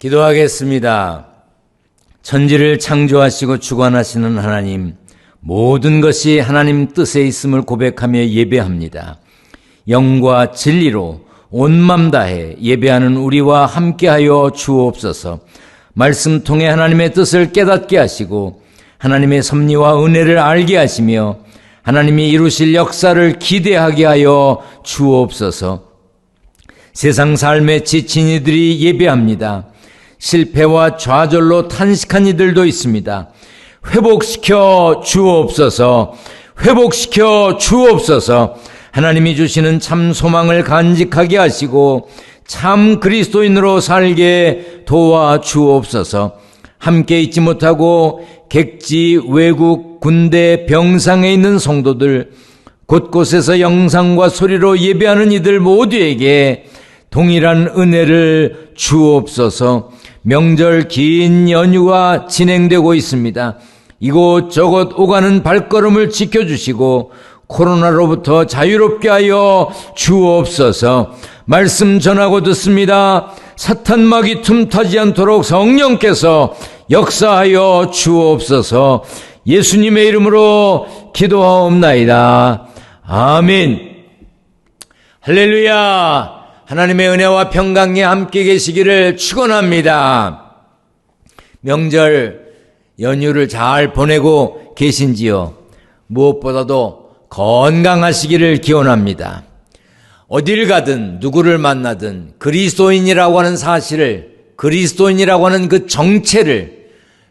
기도하겠습니다. 천지를 창조하시고 주관하시는 하나님, 모든 것이 하나님 뜻에 있음을 고백하며 예배합니다. 영과 진리로 온 맘 다해 예배하는 우리와 함께하여 주옵소서. 말씀 통해 하나님의 뜻을 깨닫게 하시고 하나님의 섭리와 은혜를 알게 하시며 하나님이 이루실 역사를 기대하게 하여 주옵소서. 세상 삶에 지친 이들이 예배합니다. 실패와 좌절로 탄식한 이들도 있습니다. 회복시켜 주옵소서. 회복시켜 주옵소서. 하나님이 주시는 참 소망을 간직하게 하시고 참 그리스도인으로 살게 도와 주옵소서. 함께 있지 못하고 객지, 외국, 군대, 병상에 있는 성도들, 곳곳에서 영상과 소리로 예배하는 이들 모두에게 동일한 은혜를 주옵소서. 명절 긴 연휴가 진행되고 있습니다. 이곳저곳 오가는 발걸음을 지켜주시고 코로나로부터 자유롭게 하여 주옵소서. 말씀 전하고 듣습니다. 사탄막이 틈타지 않도록 성령께서 역사하여 주옵소서. 예수님의 이름으로 기도하옵나이다. 아멘. 할렐루야. 하나님의 은혜와 평강이 함께 계시기를 축원합니다. 명절 연휴를 잘 보내고 계신지요? 무엇보다도 건강하시기를 기원합니다. 어딜 가든 누구를 만나든 그리스도인이라고 하는 사실을, 그리스도인이라고 하는 그 정체를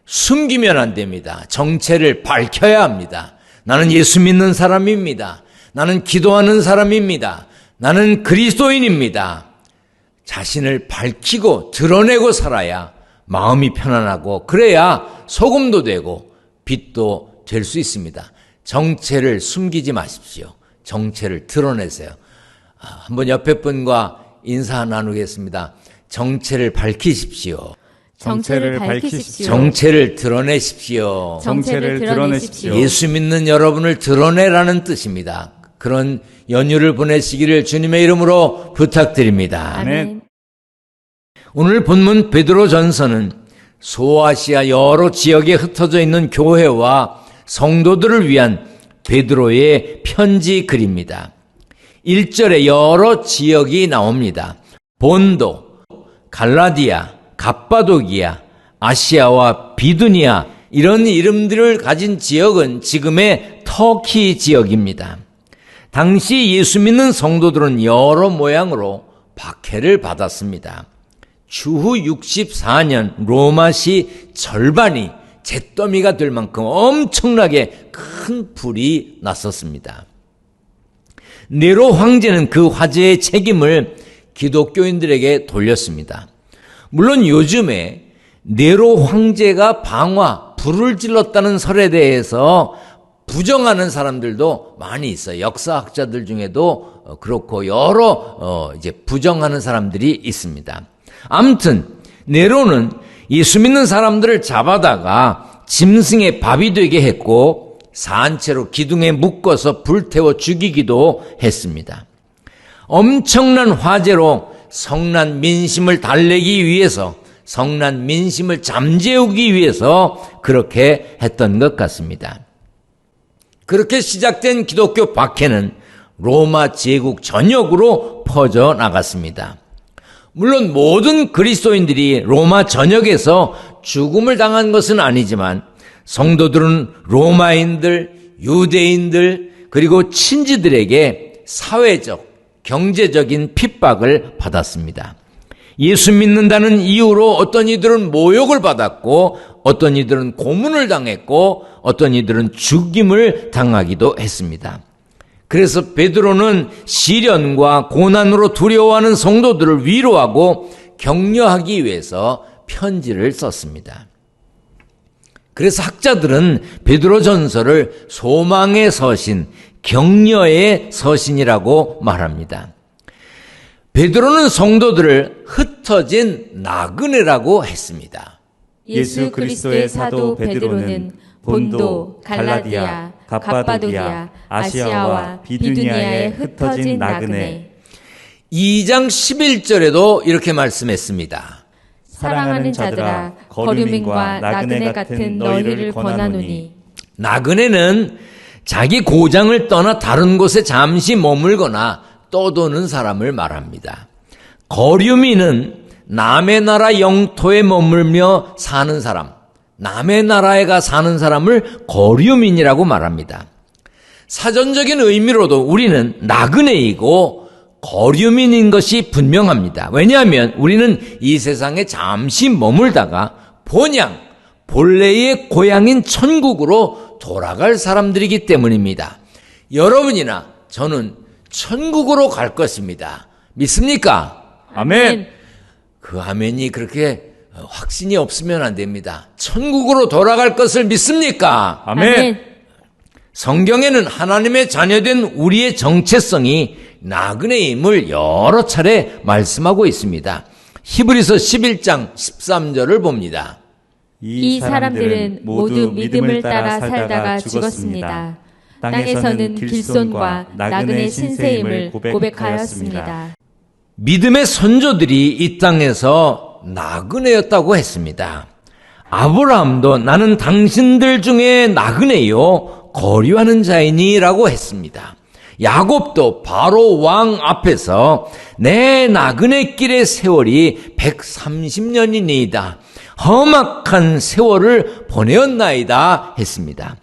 숨기면 안 됩니다. 정체를 밝혀야 합니다. 나는 예수 믿는 사람입니다. 나는 기도하는 사람입니다. 나는 그리스도인입니다. 자신을 밝히고 드러내고 살아야 마음이 편안하고 그래야 소금도 되고 빛도 될 수 있습니다. 정체를 숨기지 마십시오. 정체를 드러내세요. 한번 옆에 분과 인사 나누겠습니다. 정체를 밝히십시오. 정체를 밝히십시오. 정체를 드러내십시오. 정체를 드러내십시오. 예수 믿는 여러분을 드러내라는 뜻입니다. 그런 연휴를 보내시기를 주님의 이름으로 부탁드립니다. 아멘. 오늘 본문 베드로전서는 소아시아 여러 지역에 흩어져 있는 교회와 성도들을 위한 베드로의 편지 글입니다. 1절에 여러 지역이 나옵니다. 본도, 갈라디아, 갑바도기아, 아시아와 비두니아, 이런 이름들을 가진 지역은 지금의 터키 지역입니다. 당시 예수 믿는 성도들은 여러 모양으로 박해를 받았습니다. 주후 64년 로마시 절반이 잿더미가 될 만큼 엄청나게 큰 불이 났었습니다. 네로 황제는 그 화재의 책임을 기독교인들에게 돌렸습니다. 물론 요즘에 네로 황제가 불을 질렀다는 설에 대해서 부정하는 사람들도 많이 있어요. 역사학자들 중에도 그렇고 여러 이제 부정하는 사람들이 있습니다. 아무튼 네로는 예수 믿는 사람들을 잡아다가 짐승의 밥이 되게 했고 산채로 기둥에 묶어서 불태워 죽이기도 했습니다. 엄청난 화재로 성난 민심을 달래기 위해서, 성난 민심을 잠재우기 위해서 그렇게 했던 것 같습니다. 그렇게 시작된 기독교 박해는 로마 제국 전역으로 퍼져나갔습니다. 물론 모든 그리스도인들이 로마 전역에서 죽음을 당한 것은 아니지만 성도들은 로마인들, 유대인들, 그리고 친지들에게 사회적, 경제적인 핍박을 받았습니다. 예수 믿는다는 이유로 어떤 이들은 모욕을 받았고 어떤 이들은 고문을 당했고 어떤 이들은 죽임을 당하기도 했습니다. 그래서 베드로는 시련과 고난으로 두려워하는 성도들을 위로하고 격려하기 위해서 편지를 썼습니다. 그래서 학자들은 베드로전서를 소망의 서신, 격려의 서신이라고 말합니다. 베드로는 성도들을 흩어진 나그네라고 했습니다. 예수 그리스도의 사도 베드로는 본도, 갈라디아, 갑바도기아, 아시아와 비두니아에 흩어진 나그네. 2장 11절에도 이렇게 말씀했습니다. 사랑하는 자들아 거류민과 나그네 같은 너희를 권하노니. 나그네는 자기 고장을 떠나 다른 곳에 잠시 머물거나 떠도는 사람을 말합니다. 거류민은 남의 나라 영토에 머물며 사는 사람, 남의 나라에 가 사는 사람을 거류민이라고 말합니다. 사전적인 의미로도 우리는 나그네이고 거류민인 것이 분명합니다. 왜냐하면 우리는 이 세상에 잠시 머물다가 본래의 고향인 천국으로 돌아갈 사람들이기 때문입니다. 여러분이나 저는 천국으로 갈 것입니다. 믿습니까? 아멘. 그 아멘이 그렇게 확신이 없으면 안 됩니다. 천국으로 돌아갈 것을 믿습니까? 아멘. 성경에는 하나님의 자녀된 우리의 정체성이 나그네임을 여러 차례 말씀하고 있습니다. 히브리서 11장 13절을 봅니다. 이 사람들은 모두 믿음을 따라 살다가 죽었습니다. 땅에서는 길손과 나그네 신세임을 고백하였습니다. 믿음의 선조들이 이 땅에서 나그네였다고 했습니다. 아브라함도 나는 당신들 중에 나그네요 거류하는 자이니 라고 했습니다. 야곱도 바로 왕 앞에서 내 나그네 길의 세월이 130년이니이다. 험악한 세월을 보내었나이다 했습니다.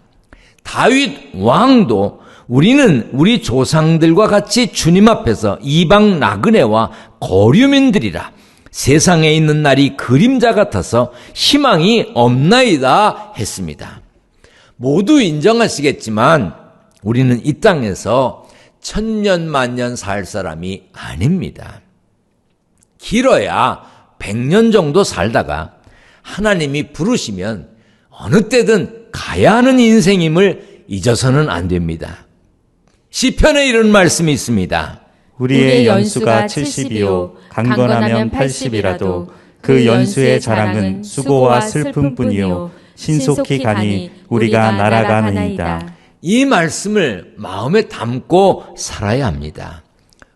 다윗 왕도 우리는 우리 조상들과 같이 주님 앞에서 이방 나그네와 거류민들이라 세상에 있는 날이 그림자 같아서 희망이 없나이다 했습니다. 모두 인정하시겠지만 우리는 이 땅에서 천년 만년 살 사람이 아닙니다. 길어야 100년 정도 살다가 하나님이 부르시면 어느 때든 가야 하는 인생임을 잊어서는 안 됩니다. 시편에 이런 말씀이 있습니다. 우리의 연수가 70이요 강건하면 80이라도 그 연수의 자랑은 수고와 슬픔뿐이요 신속히 가니 우리가 날아가느니이다. 이 말씀을 마음에 담고 살아야 합니다.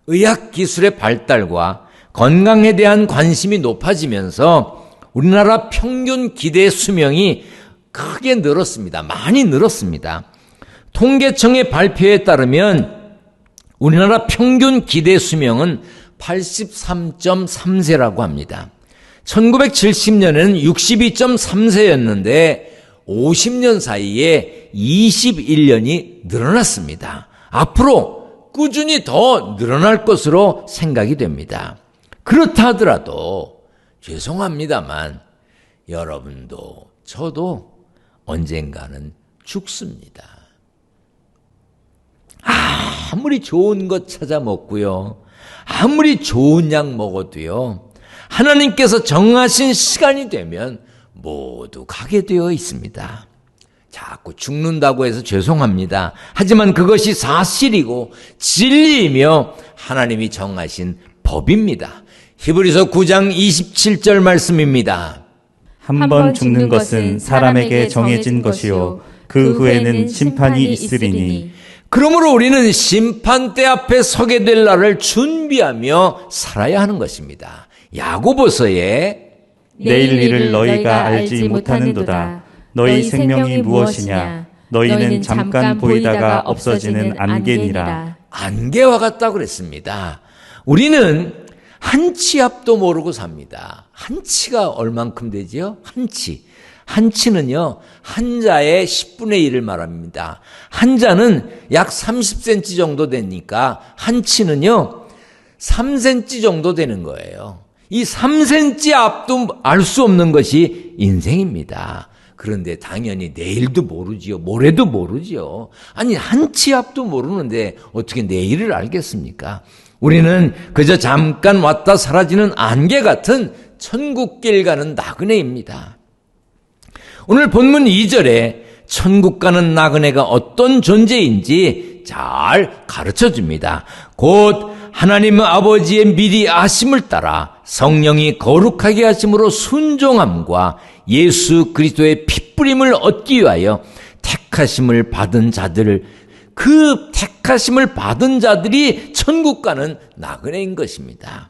의학기술의 발달과 건강에 대한 관심이 높아지면서 우리나라 평균 기대 수명이 크게 늘었습니다. 많이 늘었습니다. 통계청의 발표에 따르면 우리나라 평균 기대 수명은 83.3세라고 합니다. 1970년에는 62.3세였는데 50년 사이에 21년이 늘어났습니다. 앞으로 꾸준히 더 늘어날 것으로 생각이 됩니다. 그렇다 하더라도 죄송합니다만 여러분도 저도 언젠가는 죽습니다. 아무리 좋은 것 찾아 먹고요, 아무리 좋은 약 먹어도요, 하나님께서 정하신 시간이 되면 모두 가게 되어 있습니다. 자꾸 죽는다고 해서 죄송합니다. 하지만 그것이 사실이고 진리이며 하나님이 정하신 법입니다. 히브리서 9장 27절 말씀입니다. 한 번 죽는 것은 사람에게 정해진 것이요 그 후에는 심판이 있으리니. 그러므로 우리는 심판대 앞에 서게 될 날을 준비하며 살아야 하는 것입니다. 야고보서에 내일 일을 너희가 알지 못하는도다. 너희 생명이 무엇이냐? 너희는 잠깐 보이다가 없어지는 안개니라. 안개와 같다고 그랬습니다. 우리는 한 치 앞도 모르고 삽니다. 한 치가 얼만큼 되지요? 한 치. 한 치는요, 한 자의 10분의 1을 말합니다. 한 자는 약 30cm 정도 되니까 한 치는요, 3cm 정도 되는 거예요. 이 3cm 앞도 알 수 없는 것이 인생입니다. 그런데 당연히 내일도 모르지요. 모레도 모르지요. 아니, 한 치 앞도 모르는데 어떻게 내일을 알겠습니까? 우리는 그저 잠깐 왔다 사라지는 안개 같은 천국길 가는 나그네입니다. 오늘 본문 2절에 천국 가는 나그네가 어떤 존재인지 잘 가르쳐 줍니다. 곧 하나님 아버지의 미리 아심을 따라 성령이 거룩하게 하심으로 순종함과 예수 그리스도의 핏부림을 얻기 위하여 택하심을 받은 자들을, 그 택하심을 받은 자들이 천국 가는 나그네인 것입니다.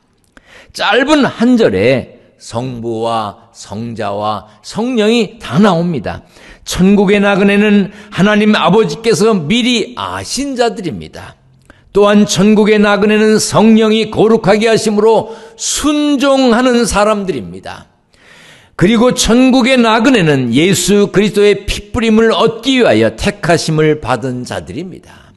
짧은 한 절에 성부와 성자와 성령이 다 나옵니다. 천국의 나그네는 하나님 아버지께서 미리 아신 자들입니다. 또한 천국의 나그네는 성령이 거룩하게 하심으로 순종하는 사람들입니다. 그리고 천국의 나그네는 예수 그리스도의 피뿌림을 얻기 위하여 택하심을 받은 자들입니다.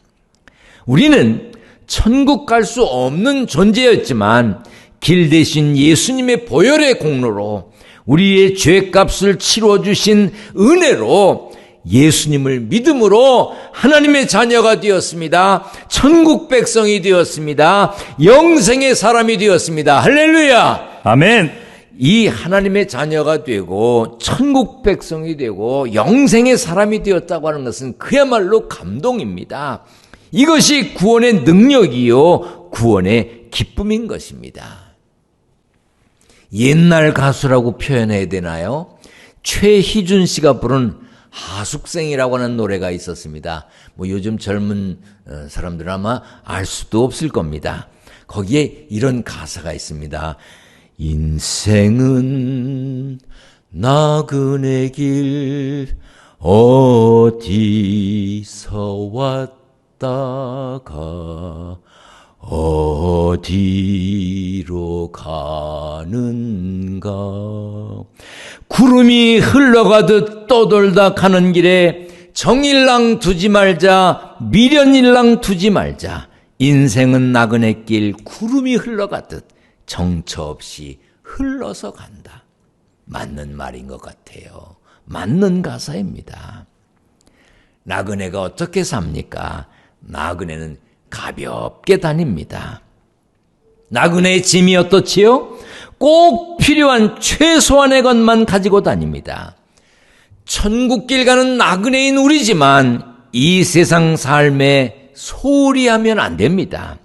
우리는 천국 갈 수 없는 존재였지만 길 대신 예수님의 보혈의 공로로 우리의 죄값을 치러 주신 은혜로 예수님을 믿음으로 하나님의 자녀가 되었습니다. 천국 백성이 되었습니다. 영생의 사람이 되었습니다. 할렐루야. 아멘. 이 하나님의 자녀가 되고 천국 백성이 되고 영생의 사람이 되었다고 하는 것은 그야말로 감동입니다. 이것이 구원의 능력이요 구원의 기쁨인 것입니다. 옛날 가수라고 표현해야 되나요? 최희준 씨가 부른 하숙생이라고 하는 노래가 있었습니다. 요즘 젊은 사람들은 아마 알 수도 없을 겁니다. 거기에 이런 가사가 있습니다. 인생은 나그네 길 어디서 왔다가 어디로 가는가. 구름이 흘러가듯 떠돌다 가는 길에 정일랑 두지 말자, 미련일랑 두지 말자. 인생은 나그네 길 구름이 흘러가듯 정처 없이 흘러서 간다. 맞는 말인 것 같아요. 맞는 가사입니다. 나그네가 어떻게 삽니까? 나그네는 가볍게 다닙니다. 나그네의 짐이 어떻지요? 꼭 필요한 최소한의 것만 가지고 다닙니다. 천국길 가는 나그네인 우리지만 이 세상 삶에 소홀히 하면 안 됩니다.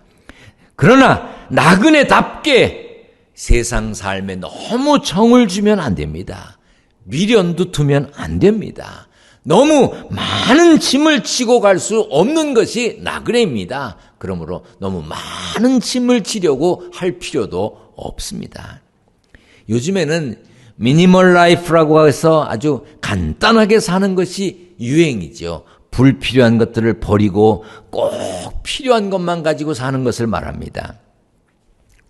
그러나 나그네답게 세상 삶에 너무 정을 주면 안 됩니다. 미련도 두면 안 됩니다. 너무 많은 짐을 지고 갈 수 없는 것이 나그네입니다. 그러므로 너무 많은 짐을 지려고 할 필요도 없습니다. 요즘에는 미니멀 라이프라고 해서 아주 간단하게 사는 것이 유행이죠. 불필요한 것들을 버리고 꼭 필요한 것만 가지고 사는 것을 말합니다.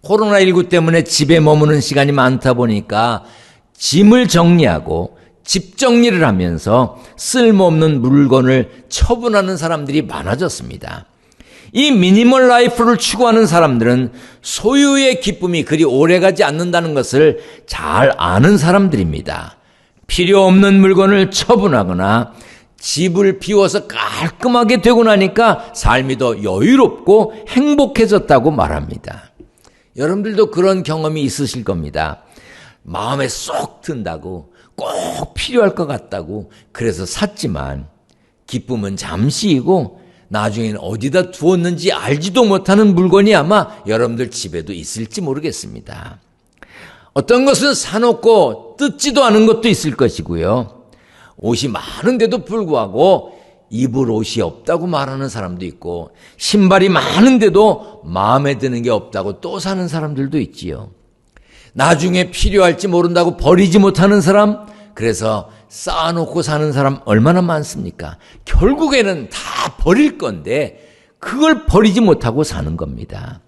코로나19 때문에 집에 머무는 시간이 많다 보니까 짐을 정리하고 집 정리를 하면서 쓸모없는 물건을 처분하는 사람들이 많아졌습니다. 이 미니멀 라이프를 추구하는 사람들은 소유의 기쁨이 그리 오래가지 않는다는 것을 잘 아는 사람들입니다. 필요 없는 물건을 처분하거나 집을 비워서 깔끔하게 되고 나니까 삶이 더 여유롭고 행복해졌다고 말합니다. 여러분들도 그런 경험이 있으실 겁니다. 마음에 쏙 든다고 꼭 필요할 것 같다고 그래서 샀지만 기쁨은 잠시이고 나중에는 어디다 두었는지 알지도 못하는 물건이 아마 여러분들 집에도 있을지 모르겠습니다. 어떤 것은 사놓고 뜯지도 않은 것도 있을 것이고요. 옷이 많은데도 불구하고 입을 옷이 없다고 말하는 사람도 있고 신발이 많은데도 마음에 드는 게 없다고 또 사는 사람들도 있지요. 나중에 필요할지 모른다고 버리지 못하는 사람, 그래서 쌓아놓고 사는 사람 얼마나 많습니까? 결국에는 다 버릴 건데 그걸 버리지 못하고 사는 겁니다.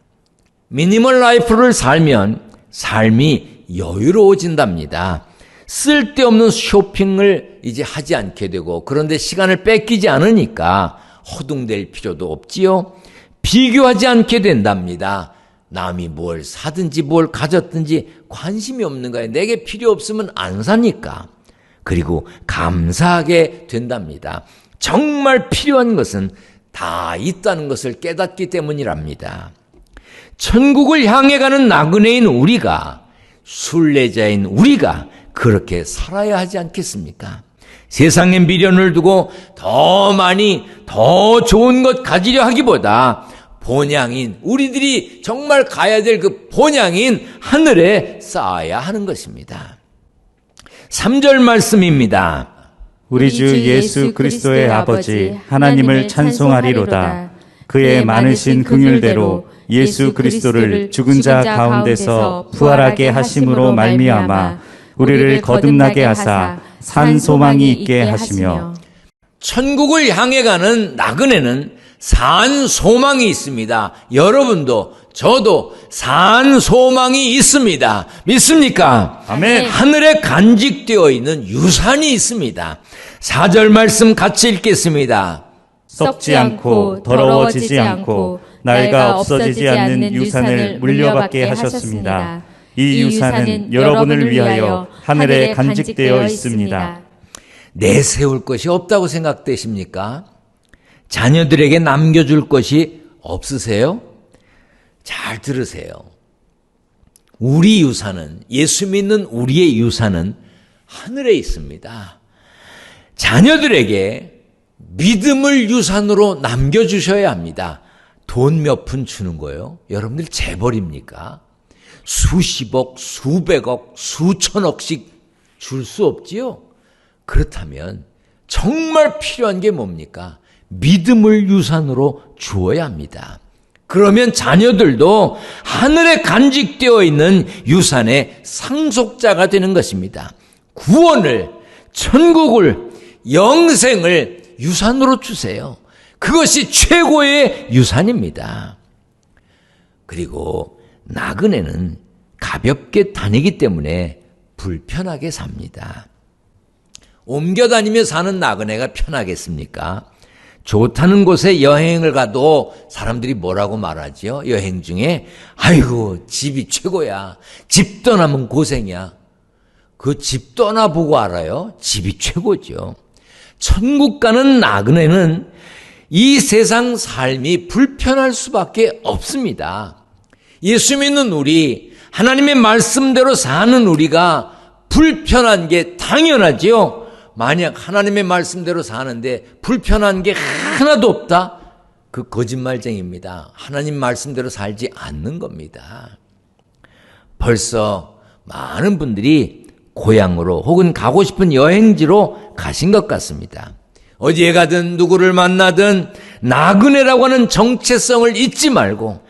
미니멀 라이프를 살면 삶이 여유로워진답니다. 쓸데없는 쇼핑을 이제 하지 않게 되고 그런데 시간을 뺏기지 않으니까 허둥댈 필요도 없지요. 비교하지 않게 된답니다. 남이 뭘 사든지 뭘 가졌든지 관심이 없는 거예요. 내게 필요 없으면 안 사니까. 그리고 감사하게 된답니다. 정말 필요한 것은 다 있다는 것을 깨닫기 때문이랍니다. 천국을 향해 가는 나그네인 우리가, 순례자인 우리가 그렇게 살아야 하지 않겠습니까? 세상에 미련을 두고 더 많이 더 좋은 것 가지려 하기보다 본향인, 우리들이 정말 가야 될 그 본향인 하늘에 쌓아야 하는 것입니다. 3절 말씀입니다. 우리 주 예수 그리스도의 아버지 하나님을 찬송하리로다. 그의 많으신 긍휼대로 예수 그리스도를 죽은 자 가운데서 부활하게 하심으로 말미암아 우리를 거듭나게 하사 산 소망이 있게 하시며 천국을 향해 가는 나그네는 산 소망이 있습니다. 여러분도 저도 산 소망이 있습니다. 믿습니까? 아멘. 하늘에 간직되어 있는 유산이 있습니다. 4절 말씀 같이 읽겠습니다. 썩지 않고 더러워지지 않고 낡아 없어지지 않는 유산을 물려받게 하셨습니다. 이 유산은 여러분을 위하여 하늘에 간직되어 있습니다. 내세울 것이 없다고 생각되십니까? 자녀들에게 남겨줄 것이 없으세요? 잘 들으세요. 우리 유산은, 예수 믿는 우리의 유산은 하늘에 있습니다. 자녀들에게 믿음을 유산으로 남겨주셔야 합니다. 돈 몇 푼 주는 거예요? 여러분들 재벌입니까? 수십억, 수백억, 수천억씩 줄 수 없지요? 그렇다면 정말 필요한 게 뭡니까? 믿음을 유산으로 주어야 합니다. 그러면 자녀들도 하늘에 간직되어 있는 유산의 상속자가 되는 것입니다. 구원을, 천국을, 영생을 유산으로 주세요. 그것이 최고의 유산입니다. 그리고 나그네는 가볍게 다니기 때문에 불편하게 삽니다. 옮겨 다니며 사는 나그네가 편하겠습니까? 좋다는 곳에 여행을 가도 사람들이 뭐라고 말하지요? 여행 중에 아이고 집이 최고야. 집 떠나면 고생이야. 그 집 떠나보고 알아요? 집이 최고죠. 천국 가는 나그네는 이 세상 삶이 불편할 수밖에 없습니다. 예수 믿는 우리, 하나님의 말씀대로 사는 우리가 불편한 게 당연하지요. 만약 하나님의 말씀대로 사는데 불편한 게 하나도 없다? 그 거짓말쟁이입니다. 하나님 말씀대로 살지 않는 겁니다. 벌써 많은 분들이 고향으로 혹은 가고 싶은 여행지로 가신 것 같습니다. 어디에 가든 누구를 만나든 나그네라고 하는 정체성을 잊지 말고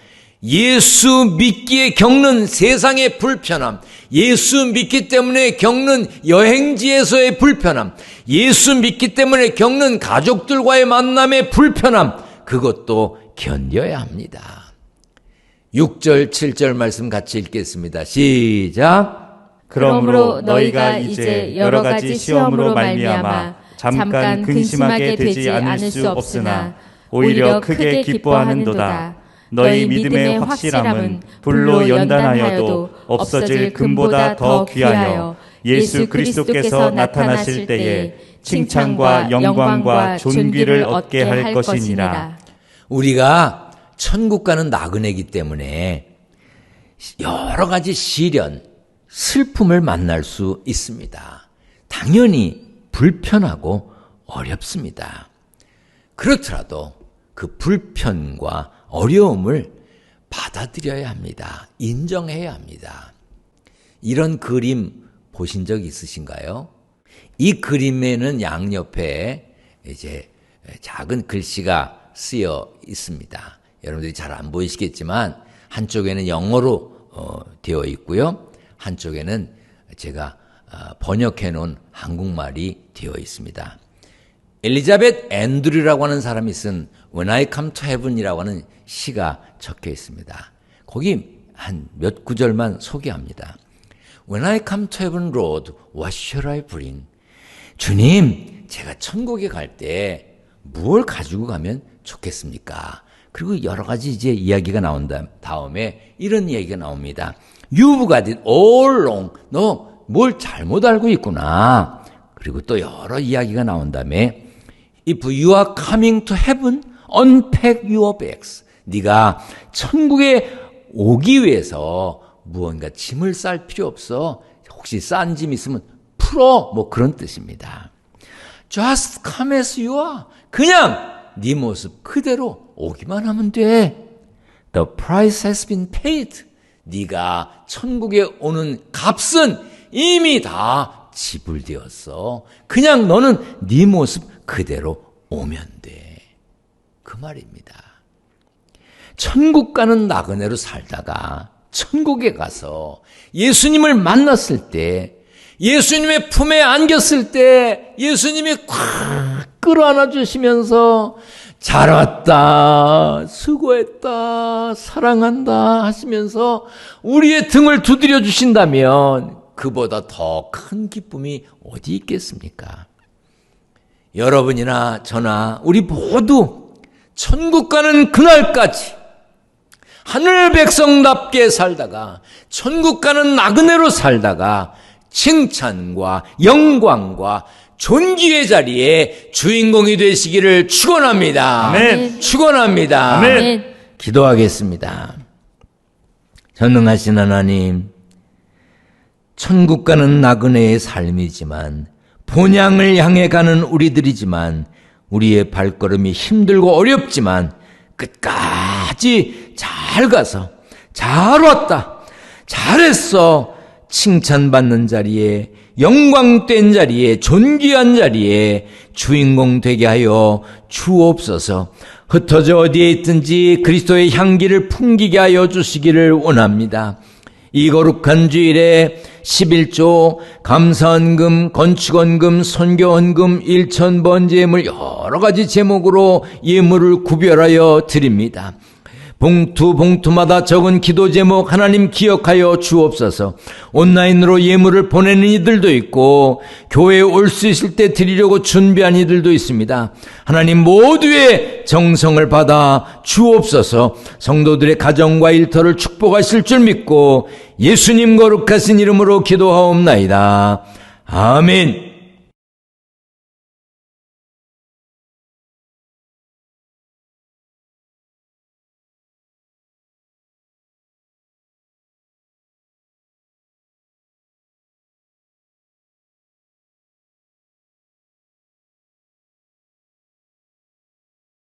예수 믿기에 겪는 세상의 불편함, 예수 믿기 때문에 겪는 여행지에서의 불편함, 예수 믿기 때문에 겪는 가족들과의 만남의 불편함, 그것도 견뎌야 합니다. 6절, 7절 말씀 같이 읽겠습니다. 시작. 그러므로 너희가 이제 여러 가지 시험으로 말미암아 잠깐 근심하게 되지 않을 수 없으나 오히려 크게 기뻐하는도다. 너희 믿음의 확실함은 불로 연단하여도 없어질 금보다 더 귀하여 예수 그리스도께서 나타나실 때에 칭찬과 영광과 존귀를 얻게 할 것이니라. 우리가 천국 가는 나그네이기 때문에 여러 가지 시련, 슬픔을 만날 수 있습니다. 당연히 불편하고 어렵습니다. 그렇더라도 그 불편과 어려움을 받아들여야 합니다. 인정해야 합니다. 이런 그림 보신 적 있으신가요? 이 그림에는 양옆에 이제 작은 글씨가 쓰여 있습니다. 여러분들이 잘 안 보이시겠지만 한쪽에는 영어로 되어 있고요. 한쪽에는 제가 번역해 놓은 한국말이 되어 있습니다. 엘리자벳 앤드류라고 하는 사람이 쓴 When I Come to Heaven이라고 하는 시가 적혀 있습니다. 거기 한 몇 구절만 소개합니다. When I come to heaven, Lord, what shall I bring? 주님, 제가 천국에 갈 때 무엇을 가지고 가면 좋겠습니까? 그리고 여러 가지 이제 이야기가 나온 다음에 이런 이야기가 나옵니다. You've got it all wrong. 너 뭘 잘못 알고 있구나. 그리고 또 여러 이야기가 나온 다음에 If you are coming to heaven, unpack your bags. 네가 천국에 오기 위해서 무언가 짐을 쌀 필요 없어. 혹시 싼 짐 있으면 풀어. 뭐 그런 뜻입니다. Just come as you are. 그냥 네 모습 그대로 오기만 하면 돼. The price has been paid. 네가 천국에 오는 값은 이미 다 지불되었어. 그냥 너는 네 모습 그대로 오면 돼. 그 말입니다. 천국 가는 나그네로 살다가 천국에 가서 예수님을 만났을 때, 예수님의 품에 안겼을 때 예수님이 꽉 끌어안아 주시면서 잘 왔다, 수고했다, 사랑한다 하시면서 우리의 등을 두드려 주신다면 그보다 더 큰 기쁨이 어디 있겠습니까? 여러분이나 저나 우리 모두 천국 가는 그날까지 하늘 백성답게 살다가 천국 가는 나그네로 살다가 칭찬과 영광과 존귀의 자리에 주인공이 되시기를 축원합니다. 아멘. 축원합니다. 아멘. 기도하겠습니다. 전능하신 하나님, 천국 가는 나그네의 삶이지만 본향을 향해 가는 우리들이지만 우리의 발걸음이 힘들고 어렵지만 끝까지 잘 가서 잘 왔다, 잘했어 칭찬받는 자리에, 영광된 자리에, 존귀한 자리에 주인공 되게 하여 주옵소서. 흩어져 어디에 있든지 그리스도의 향기를 풍기게 하여 주시기를 원합니다. 이 거룩한 주일에 11조, 감사헌금, 건축헌금, 선교헌금, 일천번제물 여러 가지 제목으로 예물을 구별하여 드립니다. 봉투마다 적은 기도 제목 하나님 기억하여 주옵소서. 온라인으로 예물을 보내는 이들도 있고 교회에 올 수 있을 때 드리려고 준비한 이들도 있습니다. 하나님 모두의 정성을 받아 주옵소서. 성도들의 가정과 일터를 축복하실 줄 믿고 예수님 거룩하신 이름으로 기도하옵나이다. 아멘.